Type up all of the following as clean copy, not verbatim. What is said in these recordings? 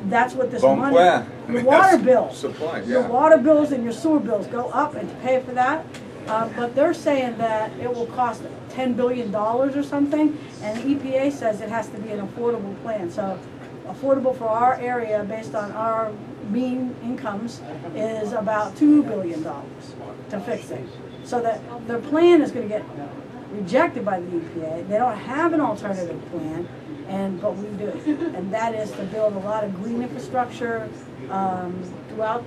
that's what this Bon money, point. your water bills, Supply, yeah. your water bills and your sewer bills go up, and to pay for that. But they're saying that it will cost $10 billion or something, and the EPA says it has to be an affordable plan. So affordable for our area based on our mean incomes is about $2 billion to fix it. So that their plan is going to get rejected by the EPA. They don't have an alternative plan, but we do. And that is to build a lot of green infrastructure throughout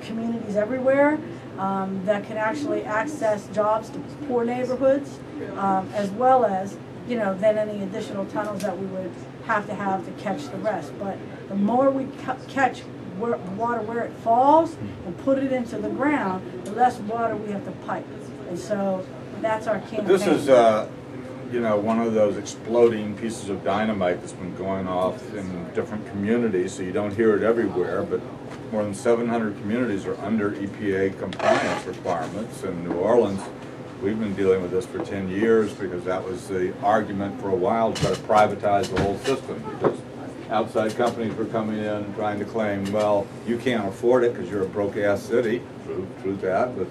communities everywhere that can actually access jobs to poor neighborhoods, as well as, then any additional tunnels that we would have to catch the rest. But the more we catch water where it falls and put it into the ground, the less water we have to pipe. And so that's our campaign. This is, one of those exploding pieces of dynamite that's been going off in different communities, so you don't hear it everywhere, but more than 700 communities are under EPA compliance requirements. In New Orleans, we've been dealing with this for 10 years because that was the argument for a while to try to privatize the whole system, because outside companies were coming in and trying to claim, well, you can't afford it because you're a broke-ass city. True that, but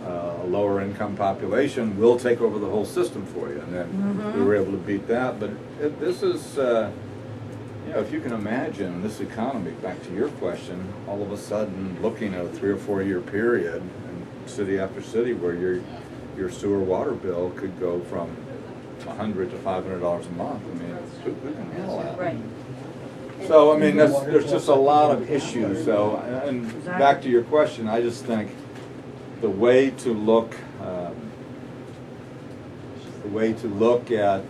a lower income population will take over the whole system for you. And then we were able to beat that. But this is, if you can imagine this economy, back to your question, all of a sudden looking at a 3 or 4 year period, and city after city, where your sewer water bill could go from $100 to $500 a month. I mean, who can handle that? Right. So, I mean, there's just a lot of issues. So, and back to your question, I just think the way to look at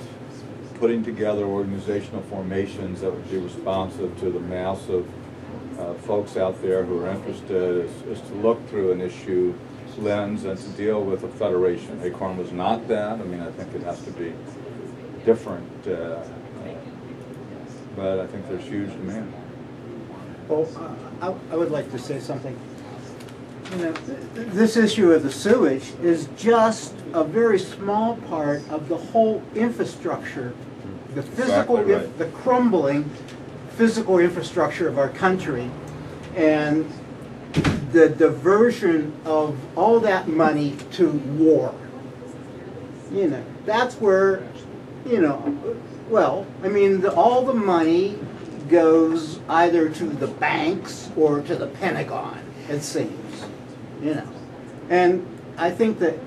putting together organizational formations that would be responsive to the mass of folks out there who are interested is to look through an issue lens and to deal with a federation. Acorn was not that. I mean, I think it has to be different. But I think there's huge demand. Well, I would like to say something. This issue of the sewage is just a very small part of the whole infrastructure, the physical, Exactly right. the crumbling physical infrastructure of our country, and the diversion of all that money to war. That's where, well, I mean, all the money goes either to the banks or to the Pentagon, it seems, And I think that,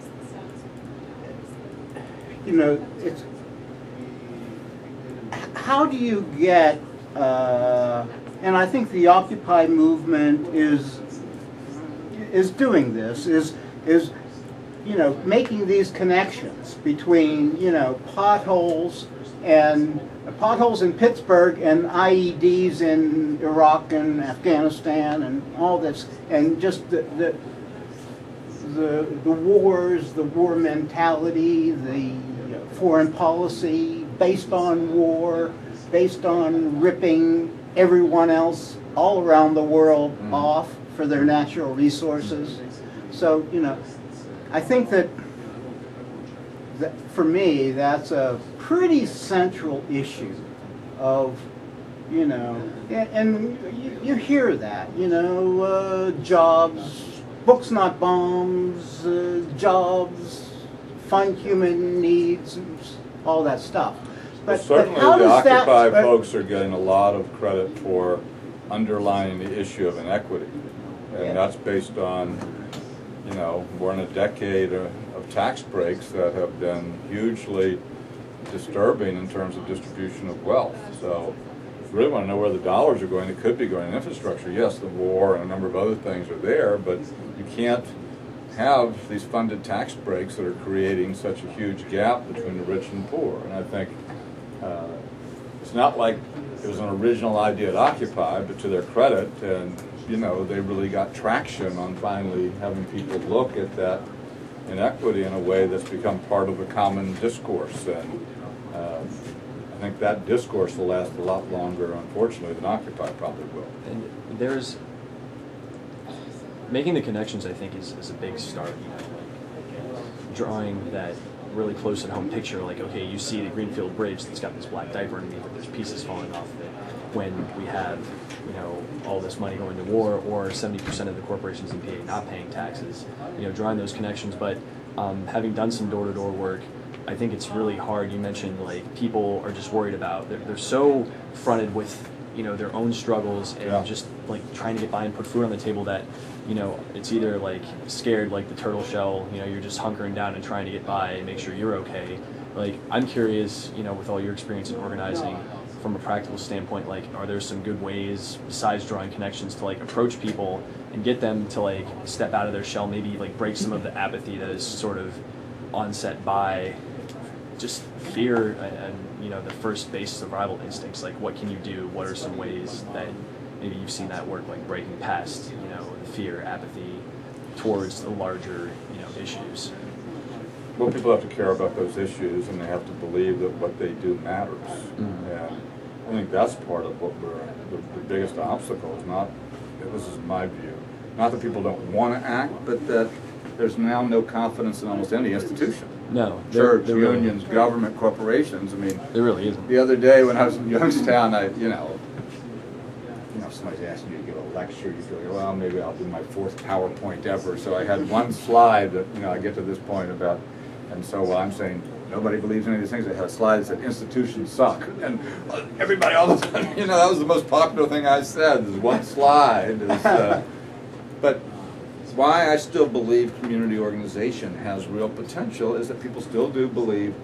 it's, how do you get, and I think the Occupy movement is doing this, is making these connections between, potholes in Pittsburgh and IEDs in Iraq and Afghanistan and all this, and just the wars, the war mentality, the foreign policy based on war, based on ripping everyone else all around the world off for their natural resources. So, I think that for me, that's a pretty central issue of, and you hear that, jobs, books not bombs, jobs, fund human needs, all that stuff. But certainly the Occupy folks are getting a lot of credit for underlining the issue of inequity. And that's based on, we're in a decade of tax breaks that have been hugely disturbing in terms of distribution of wealth. So if you really want to know where the dollars are going, it could be going in infrastructure. Yes, the war and a number of other things are there, but you can't have these funded tax breaks that are creating such a huge gap between the rich and poor. And I think it's not like it was an original idea at Occupy, but to their credit, and they really got traction on finally having people look at that inequity in a way that's become part of the common discourse. And I think that discourse will last a lot longer, unfortunately, than Occupy probably will. And there's making the connections, I think, is a big start. Drawing that really close at home picture, like, okay, you see the Greenfield Bridge that's got this black diaper underneath it, there's pieces falling off of it. when we have, you know, all this money going to war, or 70% of the corporations in PA not paying taxes, you know, drawing those connections. But having done some door-to-door work, I think it's really hard. You mentioned, like, people are just worried about, they're so fronted with, you know, their own struggles and just like trying to get by and put food on the table that, you know, it's either like scared like the turtle shell, you know, you're just hunkering down and trying to get by and make sure you're okay. Like, I'm curious, you know, with all your experience in organizing, from a practical standpoint, like, are there some good ways besides drawing connections to like approach people and get them to like step out of their shell, maybe like break some of the apathy that is sort of onset by just fear and, you know, the first base survival instincts? Like, what can you do? What are some ways that maybe you've seen that work, like breaking past, you know, fear, apathy towards the larger, you know, issues? Well, people have to care about those issues, and they have to believe that what they do matters. And I think that's part of what the biggest obstacle is not, this is my view, not that people don't want to act, but that there's now no confidence in almost any institution. No. Church, there unions, really, government, corporations. I mean, there really isn't. the other day when I was in Youngstown, you know, somebody's asking you to give a lecture, you go, well, maybe I'll do my 4th PowerPoint ever. So I had one slide that, you know, I get to this point about, and so I'm saying, nobody believes any of these things. I had a slide that said, institutions suck. And everybody all the time, you know, that was the most popular thing I said, is one slide. But why I still believe community organization has real potential is that people still do believe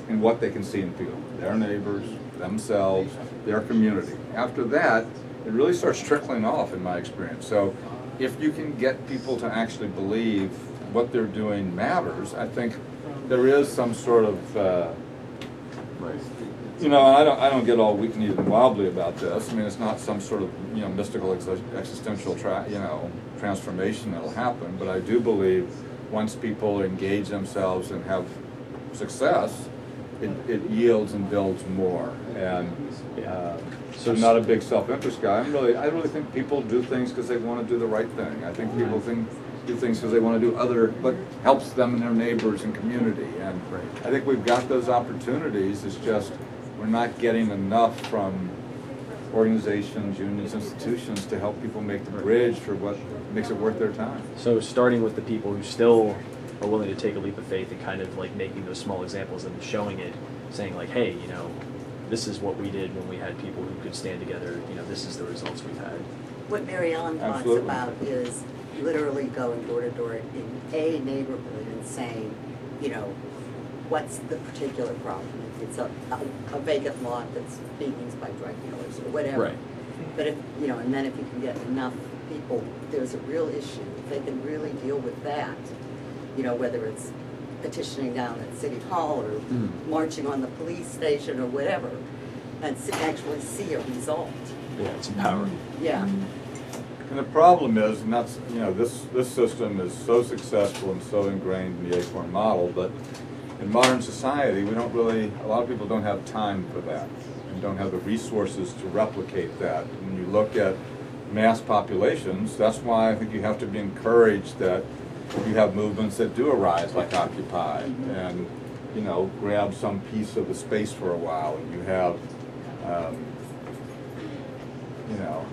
in what they can see and feel. Their neighbors, themselves, their community. After that, it really starts trickling off, in my experience. So if you can get people to actually believe what they're doing matters, I think there is some sort of, you know, and I don't get all weak-kneed and wobbly about this. I mean, it's not some sort of, you know, mystical existential transformation that'll happen. But I do believe once people engage themselves and have success, it yields and builds more. And so I'm not a big self-interest guy. I really think people do things because they want to do the right thing. I think people do things because they want to do what helps them and their neighbors and community. And I think we've got those opportunities. It's just we're not getting enough from organizations, unions, institutions to help people make the bridge for what makes it worth their time. So starting with the people who still are willing to take a leap of faith and kind of like making those small examples and showing it, saying like, hey, you know, this is what we did when we had people who could stand together. You know, this is the results we've had. What Mary Ellen talks Absolutely. about is literally going door to door in a neighborhood and saying, you know, what's the particular problem? If it's a vacant lot that's being used by drug dealers or whatever. Right. But if, you know, and then if you can get enough people, there's a real issue. If they can really deal with that, you know, whether it's petitioning down at City Hall or marching on the police station or whatever, and actually see a result. Yeah, it's empowering. Yeah. And the problem is, and that's, you know, this system is so successful and so ingrained in the Acorn model, but in modern society, a lot of people don't have time for that and don't have the resources to replicate that. When you look at mass populations, that's why I think you have to be encouraged that you have movements that do arise, like Occupy, and, you know, grab some piece of the space for a while, and you have, you know,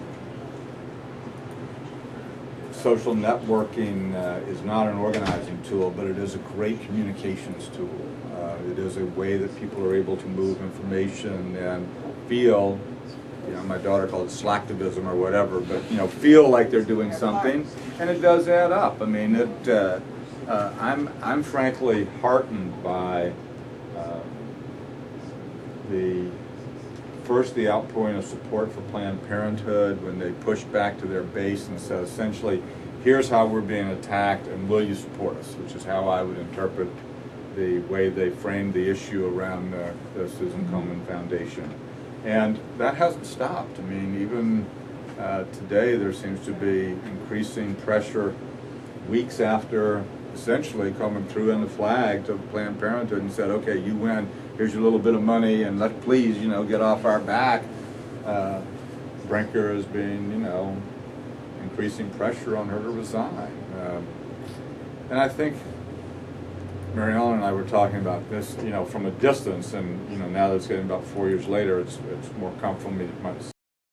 social networking is not an organizing tool, but it is a great communications tool. It is a way that people are able to move information and feel, you know, my daughter called it slacktivism or whatever, but, you know, feel like they're doing something, and it does add up. I mean, I'm frankly heartened by the outpouring of support for Planned Parenthood when they pushed back to their base and said, essentially, here's how we're being attacked, and will you support us? Which is how I would interpret the way they framed the issue around the Susan Komen Foundation. And that hasn't stopped. I mean, even today there seems to be increasing pressure weeks after essentially coming through in the flag to Planned Parenthood and said, okay, you win, here's your little bit of money, and let's please, you know, get off our back. Brinker has been, you know, increasing pressure on her to resign. And I think Mary Ellen and I were talking about this, you know, from a distance, and, you know, now that it's getting about 4 years later, it's more comfortable for me to